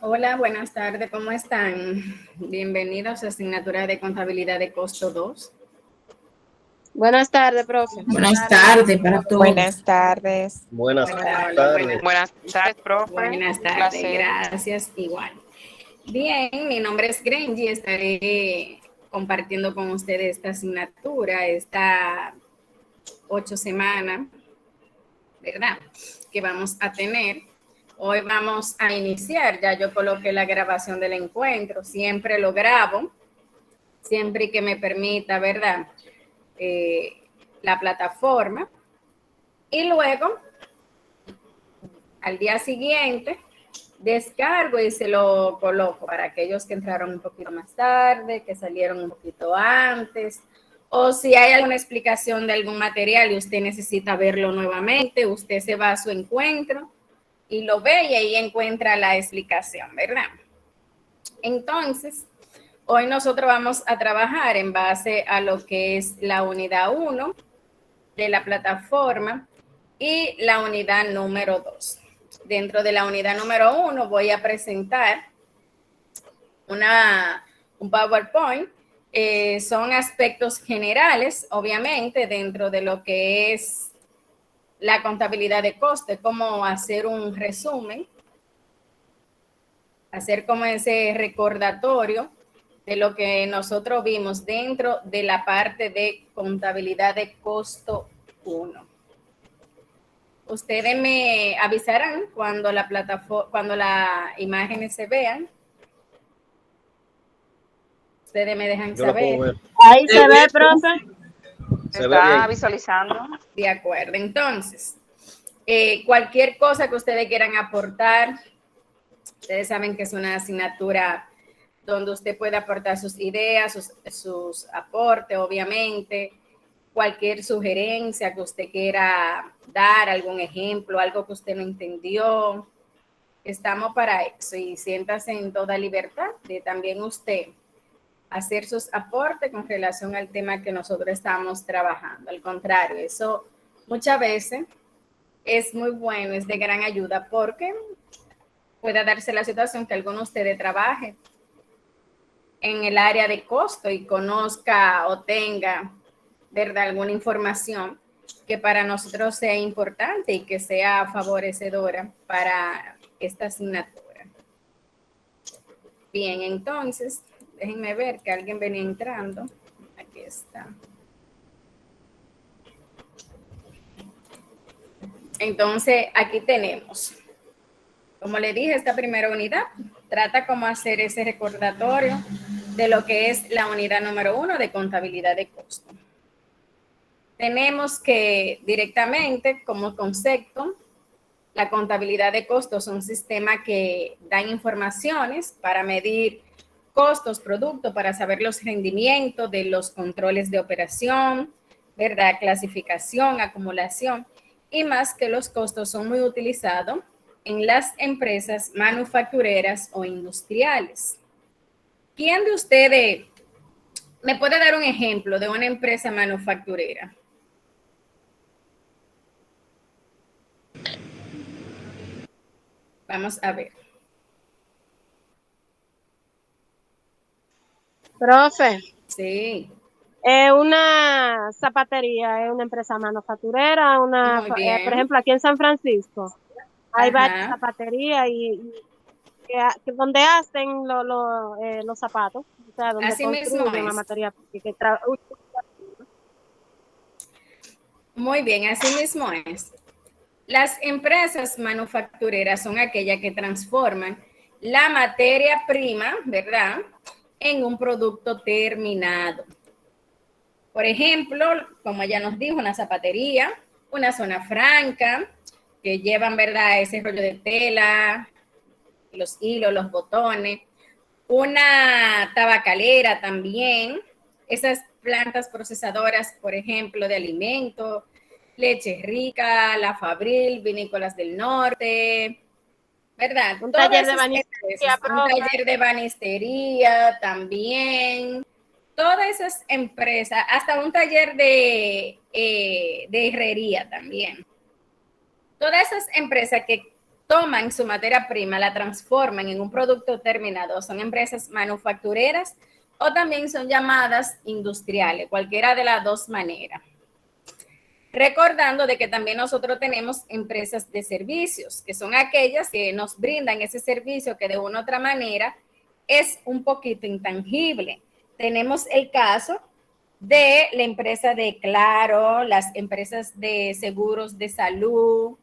Hola, buenas tardes, ¿cómo están? Bienvenidos a asignatura de contabilidad de costo 2. Buenas tardes, profe. Buenas tardes para Buenas todos. tardes. Buenas Hola, hola, tardes. Buenas tardes, profe. buenas Un tardes, placer. gracias, igual. Bien, mi nombre es Grengy, estaré compartiendo con ustedes esta asignatura, esta 8 semanas, ¿verdad? Que vamos a tener. Hoy vamos a iniciar, ya yo coloqué la grabación del encuentro, siempre lo grabo, siempre que me permita, ¿verdad? La plataforma. Y luego, al día siguiente, descargo y se lo coloco para aquellos que entraron un poquito más tarde, que salieron un poquito antes, o si hay alguna explicación de algún material y usted necesita verlo nuevamente, usted se va a su encuentro y lo ve y ahí encuentra la explicación, ¿verdad? Entonces, hoy nosotros vamos a trabajar en base a lo que es la unidad 1 de la plataforma y la unidad número 2. Dentro de la unidad número 1 voy a presentar un PowerPoint. Son aspectos generales, obviamente, dentro de lo que es la contabilidad de coste, cómo hacer un resumen, hacer como ese recordatorio de lo que nosotros vimos dentro de la parte de contabilidad de costo 1. Ustedes me avisarán cuando la plataforma, cuando las imágenes se vean. Ustedes me dejan Yo lo puedo saber. ver. Ahí se ve, profe. Se Se ve está bien. visualizando. De acuerdo. Entonces, cualquier cosa que ustedes quieran aportar, ustedes saben que es una asignatura donde usted puede aportar sus ideas, sus aportes, obviamente, cualquier sugerencia que usted quiera dar, algún ejemplo, algo que usted no entendió. Estamos para eso y siéntase en toda libertad de también usted hacer sus aportes con relación al tema que nosotros estamos trabajando. Al contrario, eso muchas veces es muy bueno, es de gran ayuda porque puede darse la situación que alguno de ustedes trabaje en el área de costo y conozca o tenga, ¿verdad?, alguna información que para nosotros sea importante y que sea favorecedora para esta asignatura. Bien, entonces, déjenme ver que alguien venía entrando. Aquí está. Entonces, aquí tenemos, como le dije, esta primera unidad trata cómo hacer ese recordatorio de lo que es la unidad número 1 de contabilidad de costo. Tenemos que directamente como concepto, la contabilidad de costos es un sistema que da informaciones para medir costos, productos, para saber los rendimientos de los controles de operación, ¿verdad? Clasificación, acumulación y más que los costos son muy utilizados en las empresas manufactureras o industriales. ¿Quién de ustedes me puede dar un ejemplo de una empresa manufacturera? Vamos a ver. Profe, Sí, una zapatería, es una empresa manufacturera, muy por bien. ejemplo, aquí en San Francisco hay varias Ajá. zapaterías que donde hacen los zapatos, o sea, donde Así mismo construyen la es. materia. Muy bien, así mismo es. Las empresas manufactureras son aquellas que transforman la materia prima, ¿verdad?, en un producto terminado. Por ejemplo, como ya nos dijo, una zapatería, una zona franca, que llevan, ¿verdad?, ese rollo de tela, los hilos, los botones, una tabacalera también, esas plantas procesadoras, por ejemplo, de alimentos, Leche Rica, La Fabril, Vinícolas del Norte, ¿verdad? Un Todas taller de esas banistería, empresas, un profe. taller de banistería también, todas esas empresas, hasta un taller de herrería también. Todas esas empresas que toman su materia prima, la transforman en un producto terminado. Son empresas manufactureras o también son llamadas industriales, cualquiera de las dos maneras. Recordando de que también nosotros tenemos empresas de servicios, que son aquellas que nos brindan ese servicio que de una u otra manera es un poquito intangible. Tenemos el caso de la empresa de Claro, las empresas de seguros de salud,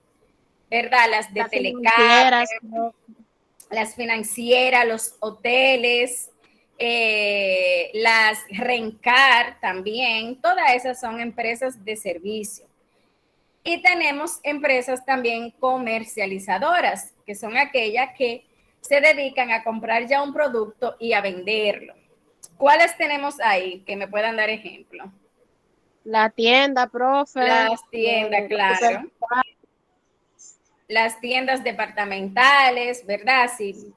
¿verdad? Las de telecable, las financieras, los hoteles, las Rencar también, todas esas son empresas de servicio. Y tenemos empresas también comercializadoras, que son aquellas que se dedican a comprar ya un producto y a venderlo. ¿Cuáles tenemos ahí que me puedan dar ejemplo? La tienda, profe. Las tiendas, claro. Las tiendas departamentales, ¿verdad? Si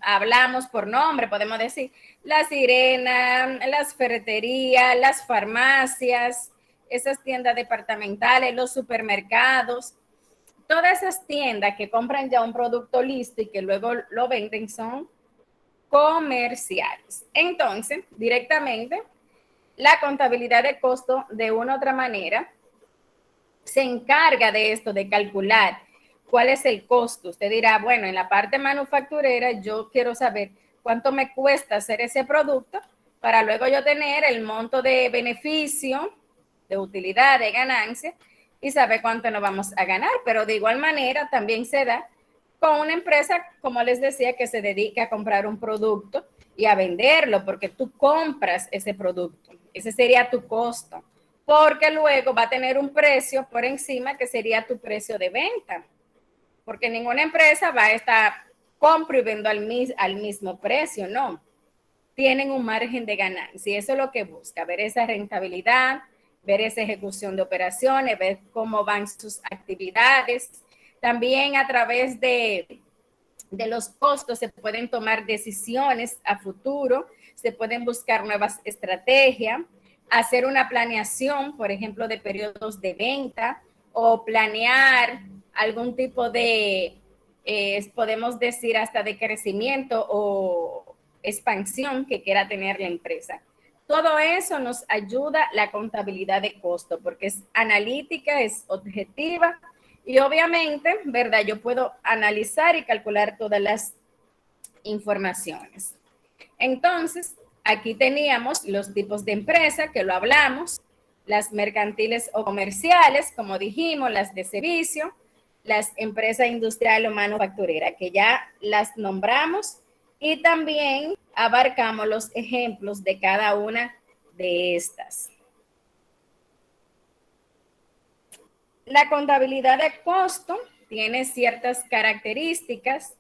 hablamos por nombre, podemos decir La Sirena, las ferreterías, las farmacias, esas tiendas departamentales, los supermercados, todas esas tiendas que compran ya un producto listo y que luego lo venden son comerciales. Entonces, directamente, la contabilidad de costo de una u otra manera se encarga de esto, de calcular cuál es el costo. Usted dirá, bueno, en la parte manufacturera yo quiero saber cuánto me cuesta hacer ese producto para luego yo tener el monto de beneficio, de utilidad, de ganancia y saber cuánto nos vamos a ganar. Pero de igual manera también se da con una empresa, como les decía, que se dedica a comprar un producto y a venderlo, porque tú compras ese producto. Ese sería tu costo, porque luego va a tener un precio por encima que sería tu precio de venta, porque ninguna empresa va a estar compro y vendo al mismo precio, no. Tienen un margen de ganancia y eso es lo que busca, ver esa rentabilidad, ver esa ejecución de operaciones, ver cómo van sus actividades. También a través de los costos se pueden tomar decisiones a futuro, se pueden buscar nuevas estrategias, hacer una planeación, por ejemplo, de periodos de venta o planear algún tipo de, podemos decir, hasta de crecimiento o expansión que quiera tener la empresa. Todo eso nos ayuda la contabilidad de costo porque es analítica, es objetiva y obviamente, ¿verdad? Yo puedo analizar y calcular todas las informaciones. Entonces, aquí teníamos los tipos de empresa que lo hablamos, las mercantiles o comerciales, como dijimos, las de servicio, las empresas industrial o manufacturera, que ya las nombramos y también abarcamos los ejemplos de cada una de estas. La contabilidad de costo tiene ciertas características.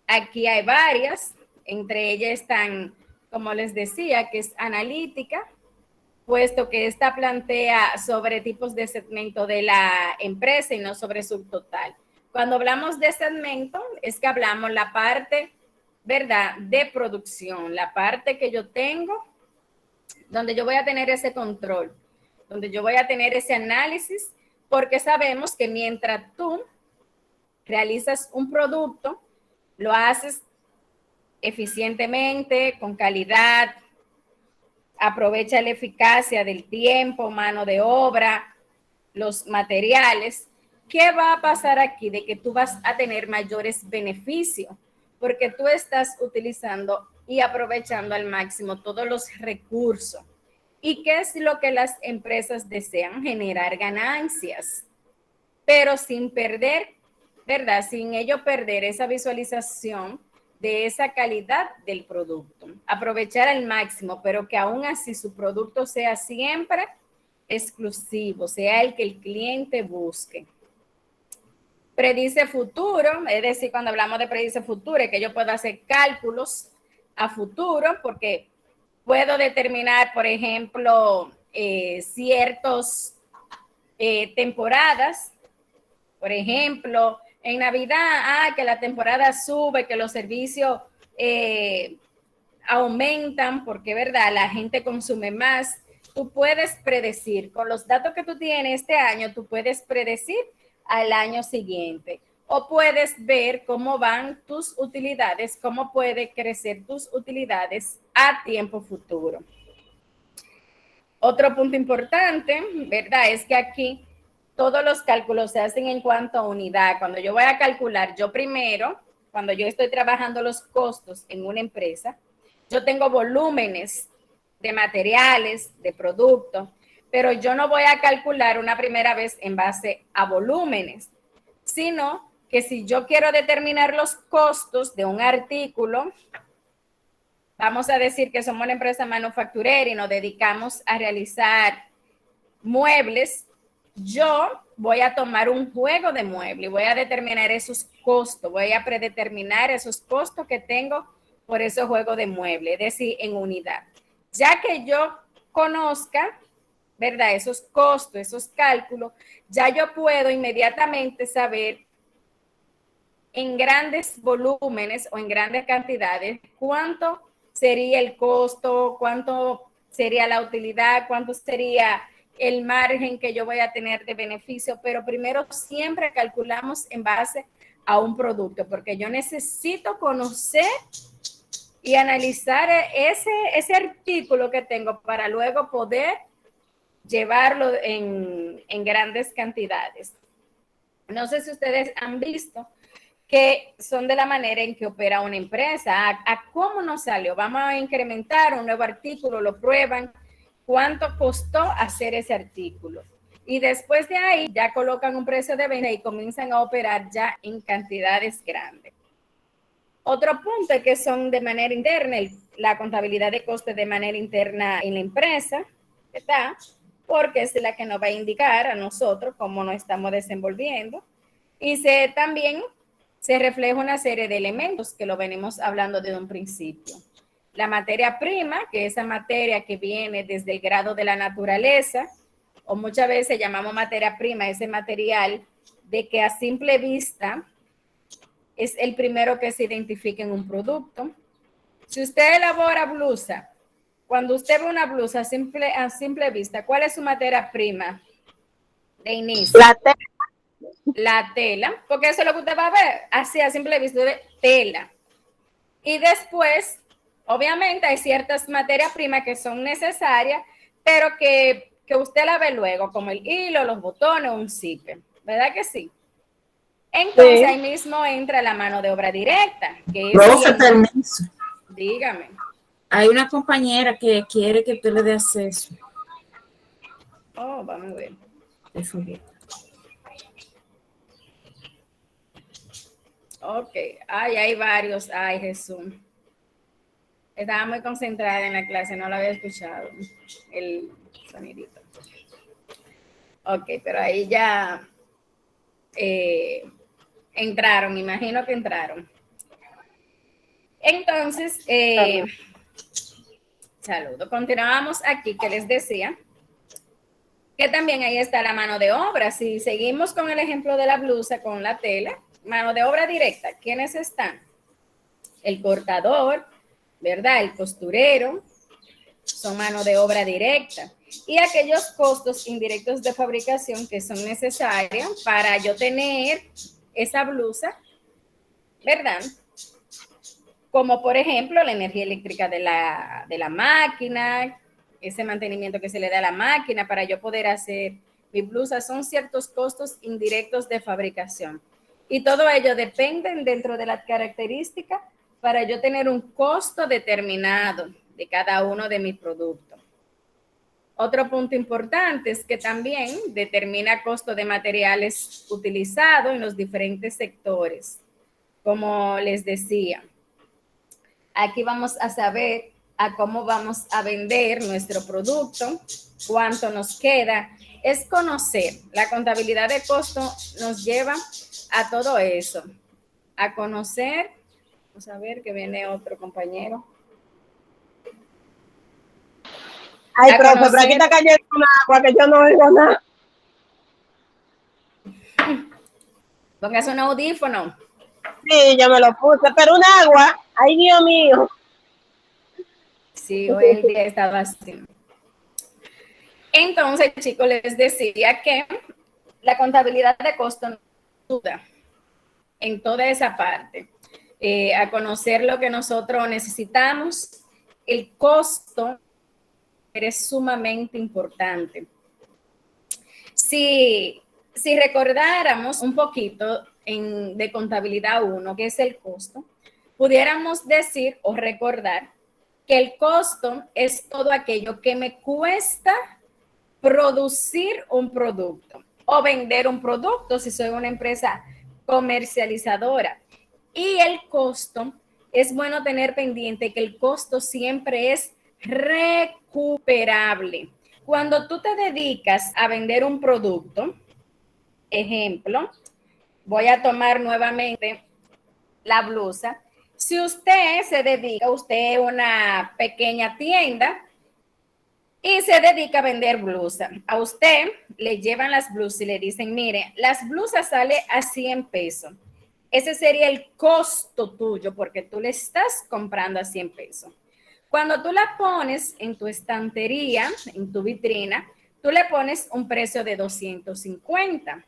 Aquí hay varias, entre ellas están, como les decía, que es analítica, puesto que esta plantea sobre tipos de segmento de la empresa y no sobre su total. Cuando hablamos de segmento, es que hablamos la parte, ¿verdad?, de producción, la parte que yo tengo, donde yo voy a tener ese control, donde yo voy a tener ese análisis, porque sabemos que mientras tú realizas un producto, lo haces eficientemente, con calidad, aprovecha la eficacia del tiempo, mano de obra, los materiales. ¿Qué va a pasar aquí? De que tú vas a tener mayores beneficios, porque tú estás utilizando y aprovechando al máximo todos los recursos. ¿Y qué es lo que las empresas desean? Generar ganancias, pero sin perder, ¿verdad? Sin ello perder esa visualización de esa calidad del producto. Aprovechar al máximo, pero que aún así su producto sea siempre exclusivo, sea el que el cliente busque. Predice futuro, es decir, cuando hablamos de predice futuro, es que yo puedo hacer cálculos a futuro porque puedo determinar, por ejemplo, ciertas temporadas. Por ejemplo, en Navidad, que la temporada sube, que los servicios aumentan porque, ¿verdad?, la gente consume más. Tú puedes predecir, con los datos que tú tienes este año, tú puedes predecir al año siguiente. o puedes ver cómo van tus utilidades, cómo puede crecer tus utilidades a tiempo futuro. Otro punto importante, ¿verdad? Es que aquí todos los cálculos se hacen en cuanto a unidad. Cuando yo voy a calcular, yo primero, cuando yo estoy trabajando los costos en una empresa, yo tengo volúmenes de materiales, de productos, pero yo no voy a calcular una primera vez en base a volúmenes, sino que si yo quiero determinar los costos de un artículo, vamos a decir que somos una empresa manufacturera y nos dedicamos a realizar muebles, yo voy a tomar un juego de muebles y voy a determinar esos costos, voy a predeterminar esos costos que tengo por esos juegos de muebles, es decir, en unidad. Ya que yo conozca, ¿verdad? Esos costos, esos cálculos, ya yo puedo inmediatamente saber en grandes volúmenes o en grandes cantidades cuánto sería el costo, cuánto sería la utilidad, cuánto sería el margen que yo voy a tener de beneficio, pero primero siempre calculamos en base a un producto, porque yo necesito conocer y analizar ese artículo que tengo para luego poder llevarlo en grandes cantidades. No sé si ustedes han visto que son de la manera en que opera una empresa. ¿A cómo nos salió? Vamos a incrementar un nuevo artículo, lo prueban, cuánto costó hacer ese artículo. Y después de ahí ya colocan un precio de venta y comienzan a operar ya en cantidades grandes. Otro punto es que son de manera interna, la contabilidad de costes de manera interna en la empresa, ¿verdad? Porque es la que nos va a indicar a nosotros cómo nos estamos desenvolviendo. Y también se refleja una serie de elementos que lo venimos hablando desde un principio. La materia prima, que es esa materia que viene desde el grado de la naturaleza, o muchas veces llamamos materia prima ese material de que a simple vista es el primero que se identifica en un producto. Si usted elabora blusa, cuando usted ve una blusa a simple vista, ¿cuál es su materia prima de inicio? La tela, porque eso es lo que usted va a ver, así a simple vista de tela. Y después, obviamente, hay ciertas materias primas que son necesarias, pero que usted la ve luego, como el hilo, los botones, un zipper, ¿verdad que sí? Entonces, sí, ahí mismo entra la mano de obra directa, que es... Profe, permiso. Dígame. Hay una compañera que quiere que tú le des acceso. Oh, vamos a ver. Ok. Ay, hay varios. Ay, Jesús. Estaba muy concentrada en la clase, no lo había escuchado. El sonidito. Ok, pero ahí ya entraron, me imagino que entraron. Entonces, saludo. Continuamos aquí, que les decía que también ahí está la mano de obra. Si seguimos con el ejemplo de la blusa, con la tela, mano de obra directa, ¿quiénes están? El cortador, ¿verdad? El costurero, son mano de obra directa. Y aquellos costos indirectos de fabricación que son necesarios para yo tener esa blusa, ¿verdad? Como por ejemplo la energía eléctrica de la máquina, ese mantenimiento que se le da a la máquina para yo poder hacer mi blusa, son ciertos costos indirectos de fabricación. Y todo ello dependen dentro de las características para yo tener un costo determinado de cada uno de mis productos. Otro punto importante es que también determina costo de materiales utilizados en los diferentes sectores. Como les decía, aquí vamos a saber a cómo vamos a vender nuestro producto, cuánto nos queda. Es conocer. La contabilidad de costo nos lleva a todo eso, a conocer. Vamos a ver que viene otro compañero. Ay, profe, pero aquí está cayendo una agua que yo no oigo nada. Póngase un audífono. Sí, ya me lo puse, pero un agua, ay, Dios mío. Sí, hoy el día estaba así. Entonces, chicos, les decía que la contabilidad de costo no duda. en toda esa parte, a conocer lo que nosotros necesitamos. El costo es sumamente importante. Si recordáramos un poquito de contabilidad 1, que es el costo, pudiéramos decir o recordar que el costo es todo aquello que me cuesta producir un producto o vender un producto si soy una empresa comercializadora. Y el costo, es bueno tener pendiente que el costo siempre es recuperable. Cuando tú te dedicas a vender un producto, ejemplo, voy a tomar nuevamente la blusa. Si usted se dedica, usted es una pequeña tienda y se dedica a vender blusas, a usted le llevan las blusas y le dicen, mire, las blusas salen a 100 pesos. Ese sería el costo tuyo porque tú le estás comprando a 100 pesos. Cuando tú la pones en tu estantería, en tu vitrina, tú le pones un precio de 250.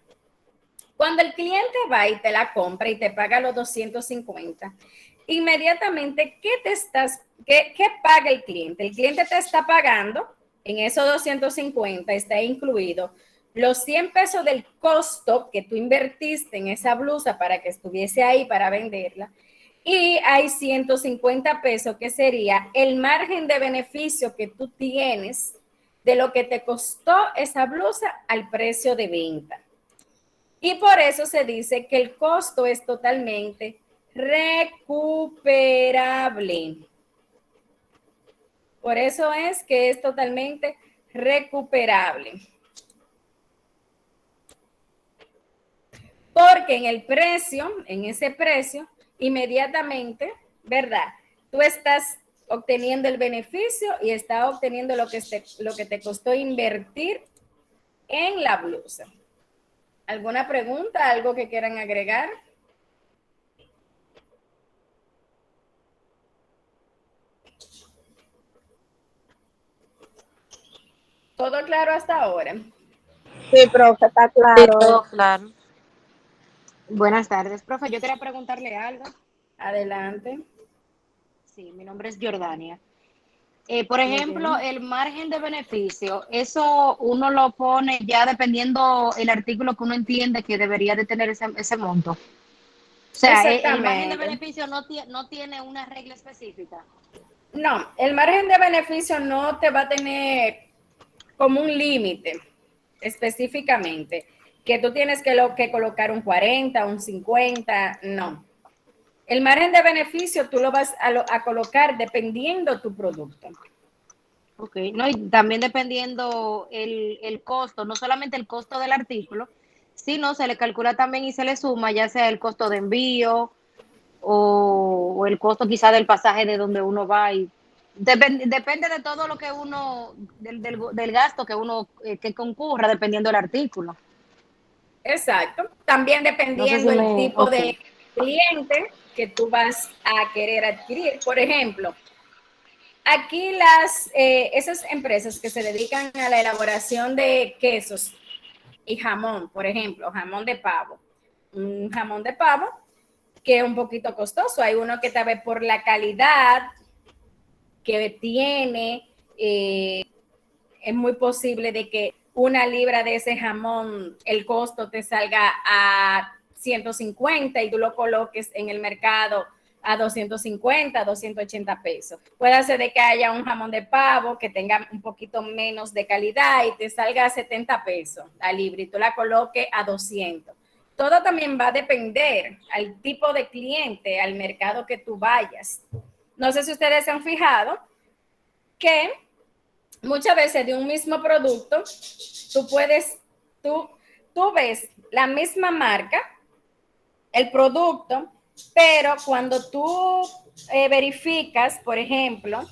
Cuando el cliente va y te la compra y te paga los 250, inmediatamente, ¿qué paga el cliente? El cliente te está pagando, en esos 250 está incluido los 100 pesos del costo que tú invertiste en esa blusa para que estuviese ahí para venderla. Y hay 150 pesos que sería el margen de beneficio que tú tienes de lo que te costó esa blusa al precio de venta. Y por eso se dice que el costo es totalmente recuperable. Por eso es que es totalmente recuperable. Porque en el precio, en ese precio, inmediatamente, ¿verdad? Tú estás obteniendo el beneficio y estás obteniendo lo que te costó invertir en la blusa. ¿Alguna pregunta? ¿Algo que quieran agregar? ¿Todo claro hasta ahora? Sí, profe, está Sí, claro. todo claro. Buenas tardes, profe. Yo quería preguntarle algo. Adelante. Sí, mi nombre es Jordania. Por ejemplo, bien. el margen de beneficio, eso uno lo pone ya dependiendo el artículo que uno entiende que debería de tener ese monto. O sea, el margen de Exactamente. beneficio no tiene una regla específica. No, el margen de beneficio no te va a tener como un límite específicamente, que tú tienes que colocar un 40, un 50, no. El margen de beneficio tú lo vas a colocar dependiendo tu producto. Ok, no, y también dependiendo el costo, no solamente el costo del artículo, sino se le calcula también y se le suma ya sea el costo de envío o el costo quizá del pasaje de donde uno va y depende de todo lo que uno, del gasto que uno que concurra dependiendo del artículo. Exacto. También No sé dependiendo si el me... tipo Ok, de cliente que tú vas a querer adquirir. Por ejemplo, aquí esas empresas que se dedican a la elaboración de quesos y jamón, por ejemplo, jamón de pavo. Un jamón de pavo que es un poquito costoso. Hay uno que tal vez por la calidad que tiene, es muy posible de que una libra de ese jamón, el costo te salga a 150 y tú lo coloques en el mercado a 250, 280 pesos. Puede ser de que haya un jamón de pavo que tenga un poquito menos de calidad y te salga a 70 pesos la libra y tú la coloques a 200. Todo también va a depender al tipo de cliente, al mercado que tú vayas. No sé si ustedes se han fijado que muchas veces de un mismo producto, tú ves la misma marca, el producto, pero cuando tú verificas, por ejemplo,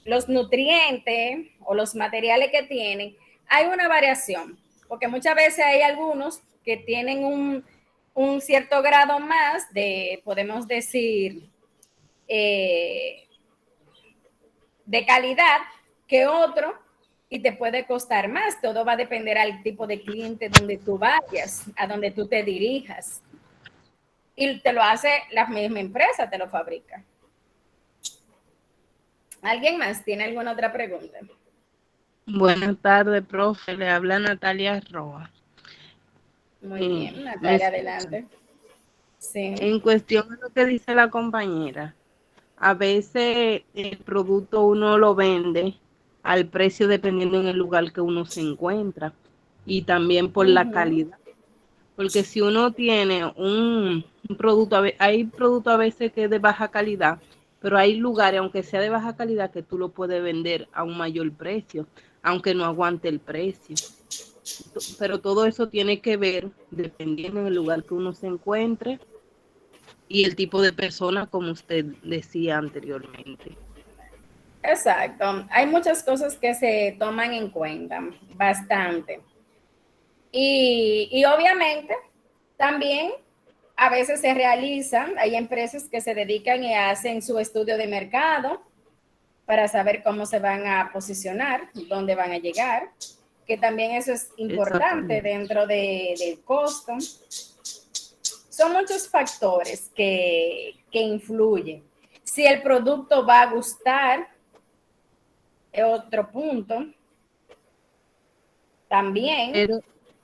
los nutrientes o los materiales que tienen, hay una variación, porque muchas veces hay algunos que tienen un cierto grado más de, podemos decir, de calidad que otro y te puede costar más. Todo va a depender al tipo de cliente donde tú vayas, a donde tú te dirijas. y te lo hace la misma empresa, te lo fabrica. ¿Alguien más tiene alguna otra pregunta? Buenas tardes, profe. Le habla Natalia Roa. Muy bien, ¿Me Natalia, escucha? adelante. Sí. En cuestión a lo que dice la compañera, a veces el producto uno lo vende al precio dependiendo en el lugar que uno se encuentra y también por la calidad. Porque si uno tiene un producto, hay productos a veces que es de baja calidad, pero hay lugares, aunque sea de baja calidad, que tú lo puedes vender a un mayor precio, aunque no aguante el precio. Pero todo eso tiene que ver dependiendo del lugar que uno se encuentre y el tipo de persona, como usted decía anteriormente. Exacto. Hay muchas cosas que se toman en cuenta, bastante. Y obviamente también a veces se realizan, hay empresas que se dedican y hacen su estudio de mercado para saber cómo se van a posicionar, dónde van a llegar, que también eso es importante dentro del costo. Son muchos factores que influyen. Si el producto va a gustar, es otro punto. También. Pero,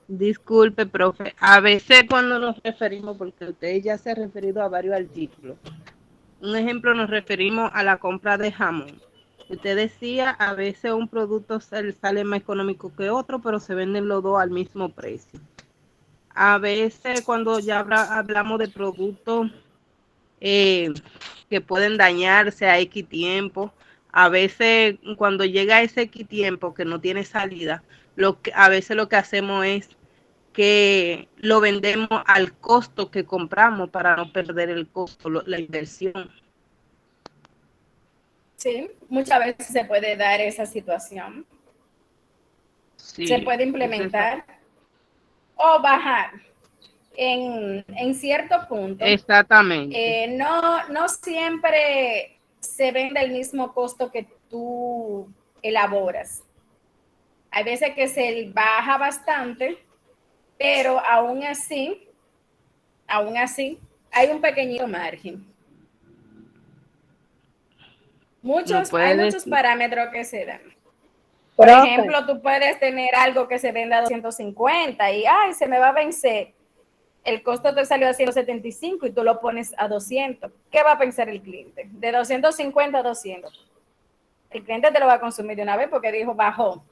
disculpe, profe, a veces cuando nos referimos, porque usted ya se ha referido a varios artículos, un ejemplo, nos referimos a la compra de jamón. Usted decía, a veces un producto sale más económico que otro, pero se venden los dos al mismo precio. A veces cuando ya hablamos de productos que pueden dañarse a X tiempo, a veces cuando llega ese X tiempo que no tiene salida, a veces lo que hacemos es que lo vendemos al costo que compramos para no perder el costo, la inversión. Sí, muchas veces se puede dar esa situación. Sí, se puede implementar o bajar en cierto punto. Exactamente. No siempre se vende el mismo costo que tú elaboras. Hay veces que se baja bastante, pero aún así, hay un pequeñito margen. Hay muchos parámetros que se dan. Por ejemplo, tú puedes tener algo que se venda a 250 y, ay, se me va a vencer. El costo te salió a 175 y tú lo pones a 200. ¿Qué va a pensar el cliente? De 250 a 200. El cliente te lo va a consumir de una vez porque dijo bajó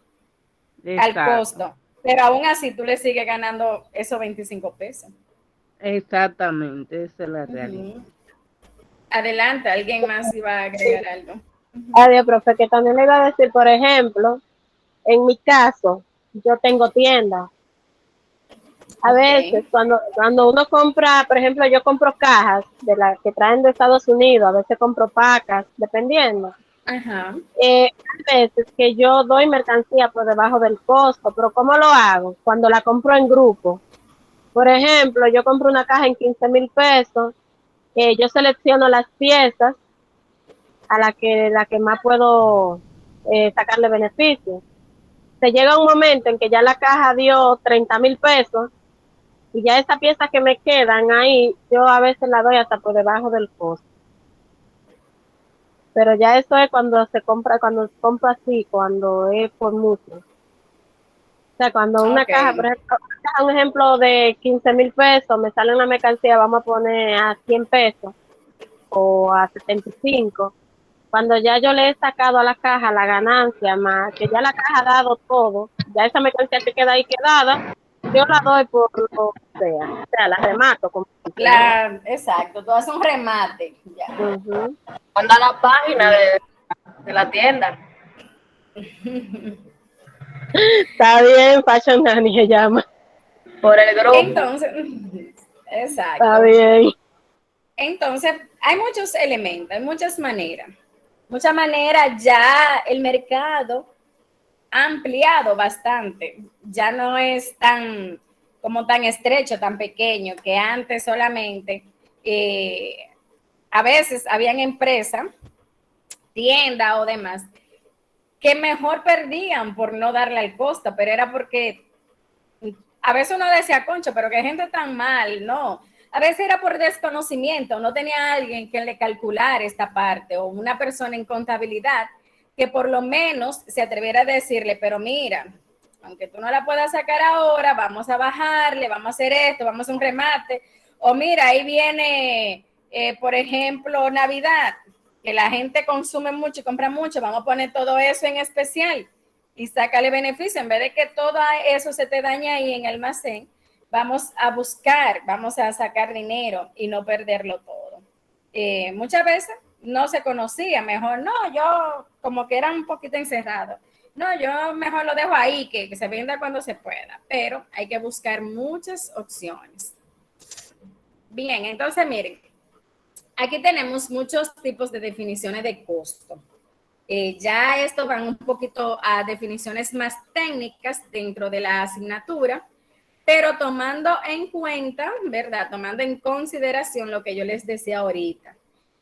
al costo. Pero aún así tú le sigues ganando esos 25 pesos. Exactamente, esa es la realidad. Adelante, ¿alguien más iba a agregar algo? Adiós, profe, que también le iba a decir, por ejemplo, en mi caso, yo tengo tienda. A veces, cuando uno compra, por ejemplo, yo compro cajas de las que traen de Estados Unidos, a veces compro pacas, dependiendo. Ajá. Hay veces que yo doy mercancía por debajo del costo, pero ¿cómo lo hago? Cuando la compro en grupo. Por ejemplo, yo compro una caja en 15,000 pesos, yo selecciono las piezas a la que más puedo sacarle beneficio. Se llega un momento en que ya la caja dio 30,000 pesos y ya esas piezas que me quedan ahí, yo a veces la doy hasta por debajo del costo. Pero ya eso es cuando se compra así, cuando es por mucho. O sea, cuando una caja, por ejemplo, un ejemplo de 15,000 pesos, me sale una mercancía, vamos a poner a 100 pesos o a 75. Cuando ya yo le he sacado a la caja la ganancia, más que ya la caja ha dado todo, ya esa mercancía que queda ahí quedada, yo la doy por lo que sea, la remato. Exacto, tú haces un remate. Ya. Manda a la página de la tienda. Está bien, Fashion Nanny se llama. Por el grupo. Entonces, exacto. Está bien. Entonces, hay muchos elementos, hay muchas maneras. Muchas maneras, ya el mercado ha ampliado bastante. Ya no es tan estrecho, tan pequeño, que antes solamente a veces habían empresas, tiendas o demás, que mejor perdían por no darle al costo, pero era porque a veces uno decía, concho, pero qué gente tan mal, no. A veces era por desconocimiento, no tenía alguien que le calculara esta parte o una persona en contabilidad que por lo menos se atreviera a decirle, pero mira, aunque tú no la puedas sacar ahora, vamos a bajarle, vamos a hacer esto, vamos a hacer un remate, o mira, ahí viene, por ejemplo, Navidad, que la gente consume mucho y compra mucho, vamos a poner todo eso en especial y sácale beneficio, en vez de que todo eso se te dañe ahí en el almacén, vamos a buscar, vamos a sacar dinero y no perderlo todo. Muchas veces no se conocía, mejor no, yo como que era un poquito encerrado. No, yo mejor lo dejo ahí, que se venda cuando se pueda, pero hay que buscar muchas opciones. Bien, entonces miren, aquí tenemos muchos tipos de definiciones de costo. Ya esto van un poquito a definiciones más técnicas dentro de la asignatura, pero tomando en cuenta, ¿verdad? Tomando en consideración lo que yo les decía ahorita,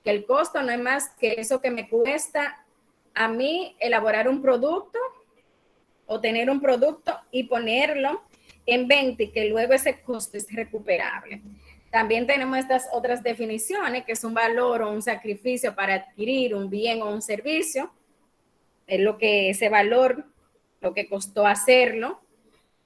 que el costo no es más que eso que me cuesta a mí elaborar un producto o tener un producto y ponerlo en venta y que luego ese costo es recuperable. También tenemos estas otras definiciones, que es un valor o un sacrificio para adquirir un bien o un servicio, es lo que ese valor, lo que costó hacerlo,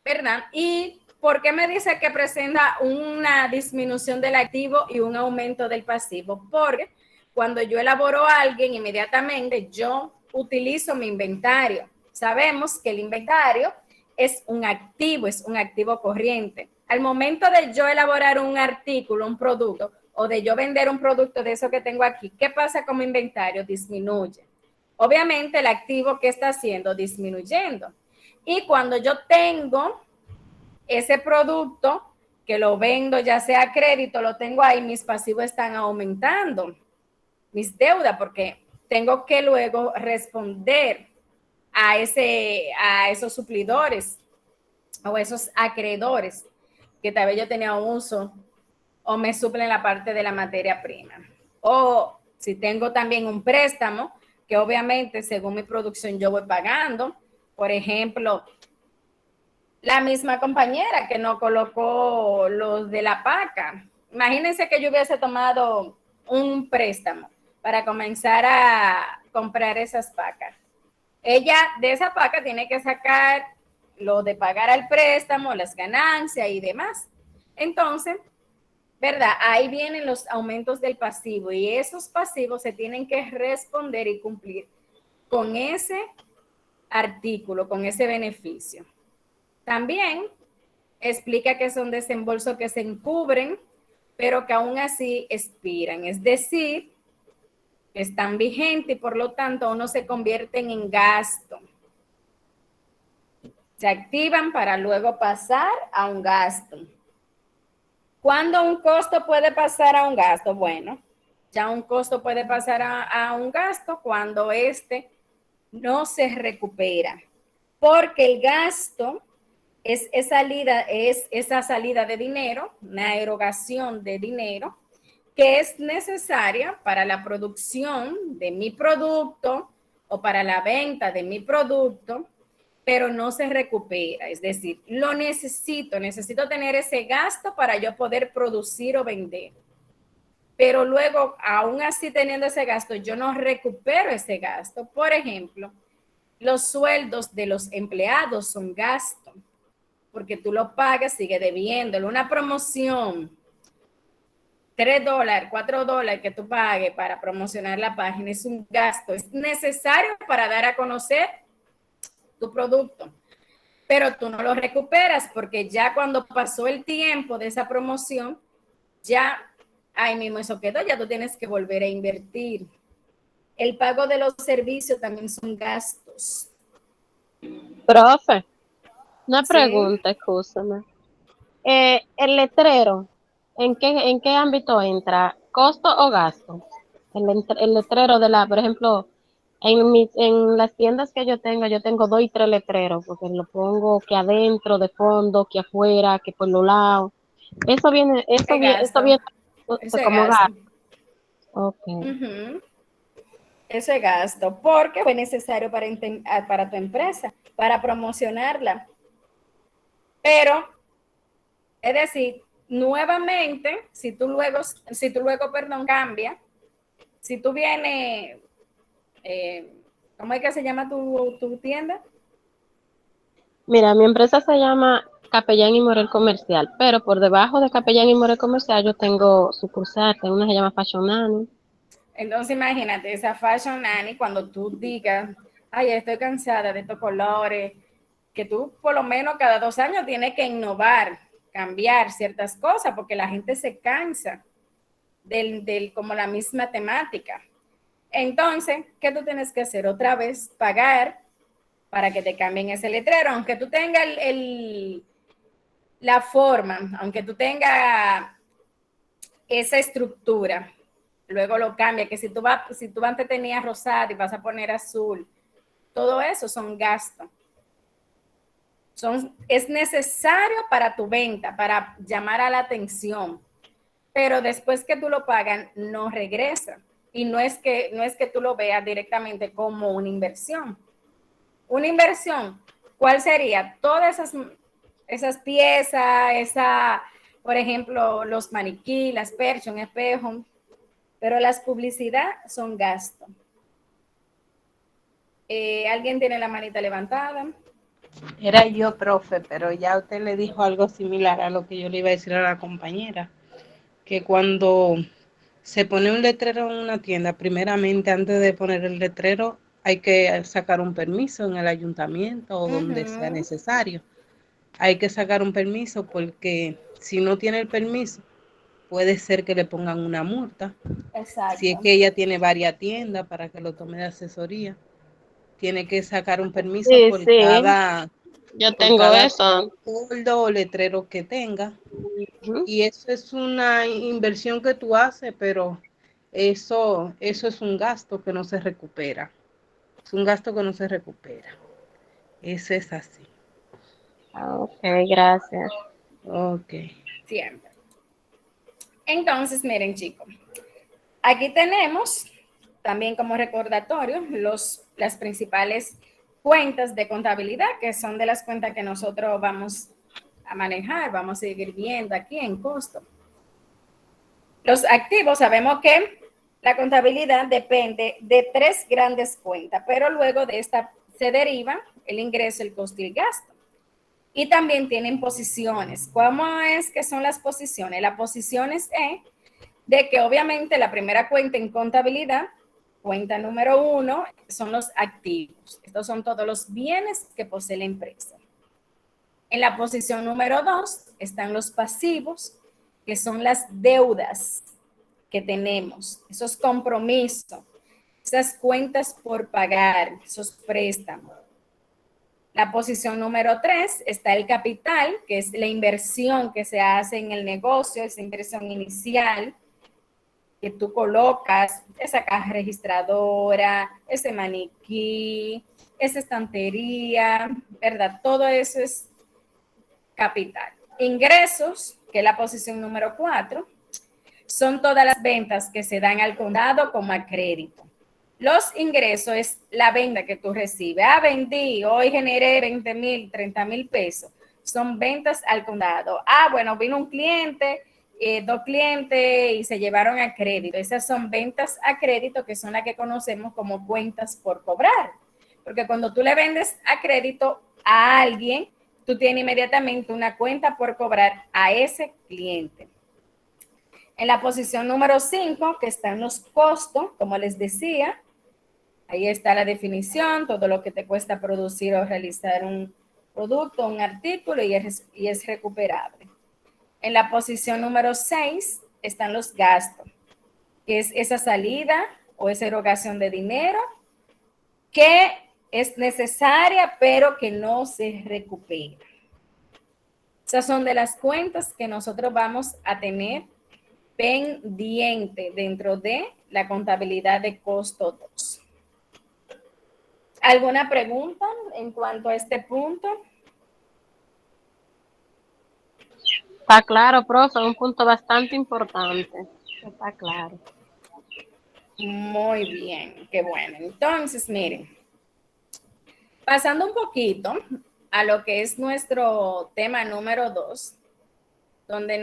¿verdad? Y ¿por qué me dice que presenta una disminución del activo y un aumento del pasivo? Porque cuando yo elaboro a alguien, inmediatamente yo utilizo mi inventario. Sabemos que el inventario es un activo corriente. Al momento de yo elaborar un artículo, un producto, o de yo vender un producto de eso que tengo aquí, ¿qué pasa con mi inventario? Disminuye. Obviamente el activo, ¿qué está haciendo? Disminuyendo. Y cuando yo tengo ese producto que lo vendo, ya sea a crédito, lo tengo ahí, mis pasivos están aumentando, mis deudas, porque tengo que luego responder a esos suplidores o esos acreedores que tal vez yo tenía un uso o me suplen la parte de la materia prima. O si tengo también un préstamo, que obviamente según mi producción yo voy pagando, por ejemplo, la misma compañera que nos colocó los de la paca. Imagínense que yo hubiese tomado un préstamo para comenzar a comprar esas pacas. Ella de esa paca tiene que sacar lo de pagar al préstamo, las ganancias y demás. Entonces, ¿verdad? Ahí vienen los aumentos del pasivo y esos pasivos se tienen que responder y cumplir con ese artículo, con ese beneficio. También explica que son desembolsos que se encubren, pero que aún así expiran. Es decir, que están vigentes y por lo tanto no se convierten en gasto. Se activan para luego pasar a un gasto. ¿Cuándo un costo puede pasar a un gasto? Bueno, ya un costo puede pasar a un gasto cuando este no se recupera, porque el gasto es esa salida de dinero, una erogación de dinero que es necesaria para la producción de mi producto o para la venta de mi producto, pero no se recupera. Es decir, lo necesito tener ese gasto para yo poder producir o vender. Pero luego, aún así teniendo ese gasto, yo no recupero ese gasto. Por ejemplo, los sueldos de los empleados son gasto, porque tú lo pagas, sigue debiéndolo. Una promoción, $3, $4 que tú pagues para promocionar la página es un gasto. Es necesario para dar a conocer tu producto, pero tú no lo recuperas porque ya cuando pasó el tiempo de esa promoción, ya ahí mismo eso quedó, ya tú tienes que volver a invertir. El pago de los servicios también son gastos. Profe, una Sí. pregunta, escúchame. El letrero, ¿en qué ámbito entra? ¿Costo o gasto? El letrero por ejemplo, en las tiendas que yo tengo 2 y 3 letreros, porque lo pongo que adentro, de fondo, que afuera, que por los lados. Eso viene Eso es como gasto. gasto. Okay. Uh-huh. Eso es gasto, porque fue necesario para tu empresa, para promocionarla. Pero, es decir, nuevamente, si tú luego, perdón, cambia, si tú vienes, ¿cómo es que se llama tu tienda? Mira, mi empresa se llama Capellán y Morel Comercial, pero por debajo de Capellán y Morel Comercial yo tengo sucursal, tengo una que se llama Fashion Nanny. Entonces imagínate, esa Fashion Nanny, cuando tú digas, ay, estoy cansada de estos colores, que tú por lo menos cada 2 años tienes que innovar, cambiar ciertas cosas, porque la gente se cansa del como la misma temática. Entonces, ¿qué tú tienes que hacer? Otra vez, pagar para que te cambien ese letrero, aunque tú tengas la forma, aunque tú tengas esa estructura, luego lo cambia, que si tú antes tenías rosado y vas a poner azul, todo eso son gastos. Es necesario para tu venta, para llamar a la atención, pero después que tú lo pagas, no regresa. Y no es que tú lo veas directamente como una inversión. Una inversión, ¿cuál sería? Todas esas piezas, por ejemplo, los maniquí, las perchas, un espejo, pero las publicidad son gastos. ¿Alguien tiene la manita levantada? Era yo, profe, pero ya usted le dijo algo similar a lo que yo le iba a decir a la compañera, que cuando se pone un letrero en una tienda, primeramente antes de poner el letrero hay que sacar un permiso en el ayuntamiento o donde sea necesario. Hay que sacar un permiso porque si no tiene el permiso, puede ser que le pongan una multa. Exacto. Si es que ella tiene varias tiendas para que lo tome de asesoría, tiene que sacar un permiso Sí, por sí, cada yo tengo eso. toldo o letrero que tenga. Ujú. Y eso es una inversión que tú haces, pero eso es un gasto que no se recupera. Es un gasto que no se recupera. Eso es así. Ok, gracias. Ok. Siempre. Entonces, miren, chicos, aquí tenemos también como recordatorio las principales cuentas de contabilidad, que son de las cuentas que nosotros vamos a manejar, vamos a seguir viendo aquí en costo. Los activos, sabemos que la contabilidad depende de 3 grandes cuentas, pero luego de esta se deriva el ingreso, el costo y el gasto. Y también tienen posiciones. ¿Cómo es que son las posiciones? Las posiciones es de que obviamente la primera cuenta en contabilidad, cuenta número 1, son los activos. Estos son todos los bienes que posee la empresa. En la posición número 2 están los pasivos, que son las deudas que tenemos, esos compromisos, esas cuentas por pagar, esos préstamos. La posición número 3 está el capital, que es la inversión que se hace en el negocio, esa inversión inicial que tú colocas, esa caja registradora, ese maniquí, esa estantería, ¿verdad? Todo eso es capital. Ingresos, que es la posición número 4, son todas las ventas que se dan al condado como a crédito. Los ingresos es la venta que tú recibes. Vendí, hoy generé 20,000, 30,000 pesos. Son ventas al condado. Bueno, vino un cliente, 2 clientes y se llevaron a crédito. Esas son ventas a crédito, que son las que conocemos como cuentas por cobrar. Porque cuando tú le vendes a crédito a alguien, tú tienes inmediatamente una cuenta por cobrar a ese cliente. En la posición número 5, que están los costos, como les decía, ahí está la definición, todo lo que te cuesta producir o realizar un producto, un artículo y es recuperable. En la posición número 6 están los gastos, que es esa salida o esa erogación de dinero que es necesaria pero que no se recupera. Esas son de las cuentas que nosotros vamos a tener pendiente dentro de la contabilidad de costo 2. ¿Alguna pregunta en cuanto a este punto? Está claro, profe, un punto bastante importante. Está claro. Muy bien, qué bueno. Entonces, miren, pasando un poquito a lo que es nuestro tema número 2, donde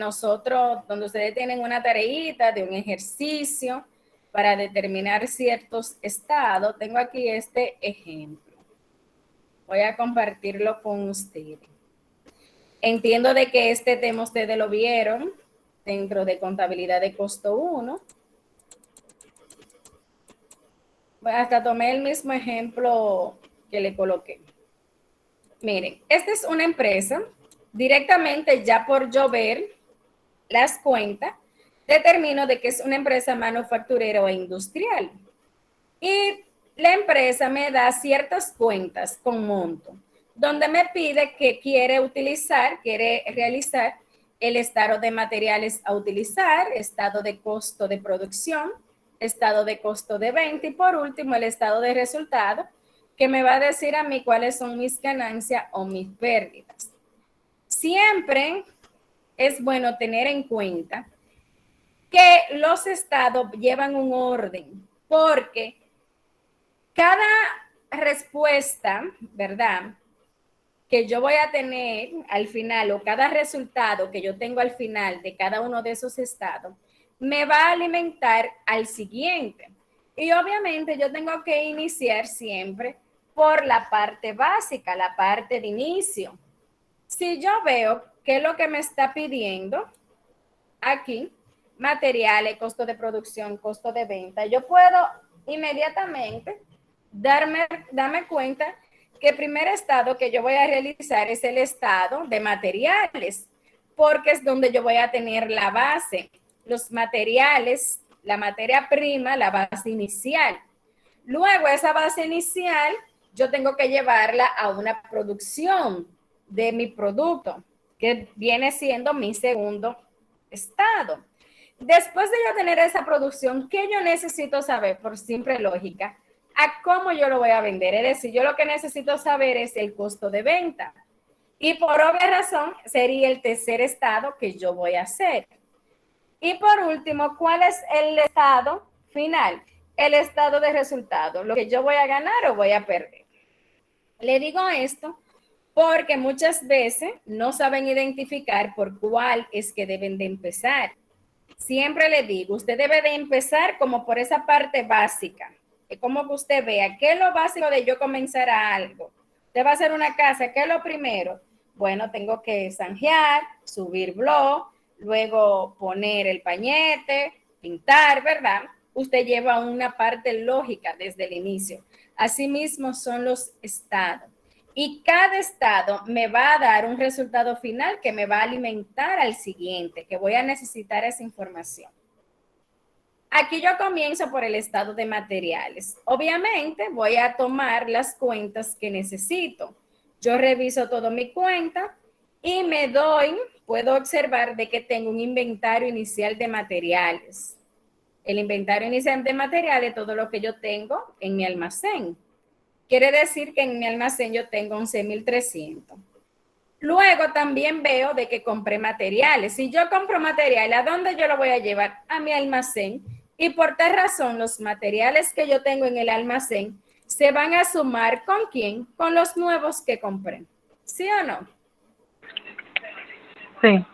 ustedes tienen una tareita de un ejercicio para determinar ciertos estados. Tengo aquí este ejemplo. Voy a compartirlo con ustedes. Entiendo de que este tema ustedes lo vieron dentro de contabilidad de costo 1. Hasta tomé el mismo ejemplo que le coloqué. Miren, esta es una empresa, directamente ya por yo ver las cuentas, determino de que es una empresa manufacturera o industrial. Y la empresa me da ciertas cuentas con monto, donde me pide que quiere realizar el estado de materiales a utilizar, estado de costo de producción, estado de costo de venta y por último el estado de resultado, que me va a decir a mí cuáles son mis ganancias o mis pérdidas. Siempre es bueno tener en cuenta que los estados llevan un orden, porque cada respuesta, ¿verdad?, que yo voy a tener al final o cada resultado que yo tengo al final de cada uno de esos estados, me va a alimentar al siguiente. Y obviamente yo tengo que iniciar siempre por la parte básica, la parte de inicio. Si yo veo qué es lo que me está pidiendo aquí, materiales, costo de producción, costo de venta, yo puedo inmediatamente darme cuenta que el primer estado que yo voy a realizar es el estado de materiales, porque es donde yo voy a tener la base, los materiales, la materia prima, la base inicial. Luego esa base inicial yo tengo que llevarla a una producción de mi producto, que viene siendo mi segundo estado. Después de yo tener esa producción, ¿qué yo necesito saber? Por simple lógica, a cómo yo lo voy a vender. Es decir, yo lo que necesito saber es el costo de venta. Y por obvia razón, sería el tercer estado que yo voy a hacer. Y por último, ¿cuál es el estado final? El estado de resultado, lo que yo voy a ganar o voy a perder. Le digo esto porque muchas veces no saben identificar por cuál es que deben de empezar. Siempre le digo, usted debe de empezar como por esa parte básica. Es como que usted vea, ¿qué es lo básico de yo comenzar a algo? Usted va a hacer una casa, ¿qué es lo primero? Bueno, tengo que zanjear, subir bloc, luego poner el pañete, pintar, ¿verdad? Usted lleva una parte lógica desde el inicio. Asimismo son los estados. Y cada estado me va a dar un resultado final que me va a alimentar al siguiente, que voy a necesitar esa información. Aquí yo comienzo por el estado de materiales. Obviamente voy a tomar las cuentas que necesito. Yo reviso toda mi cuenta y puedo observar de que tengo un inventario inicial de materiales. El inventario inicial de materiales es todo lo que yo tengo en mi almacén. Quiere decir que en mi almacén yo tengo 11,300. Luego también veo de que compré materiales. Si yo compro materiales, ¿a dónde yo lo voy a llevar? A mi almacén. Y por tal razón, los materiales que yo tengo en el almacén se van a sumar ¿con quién? Con los nuevos que compré. ¿Sí o no? Sí.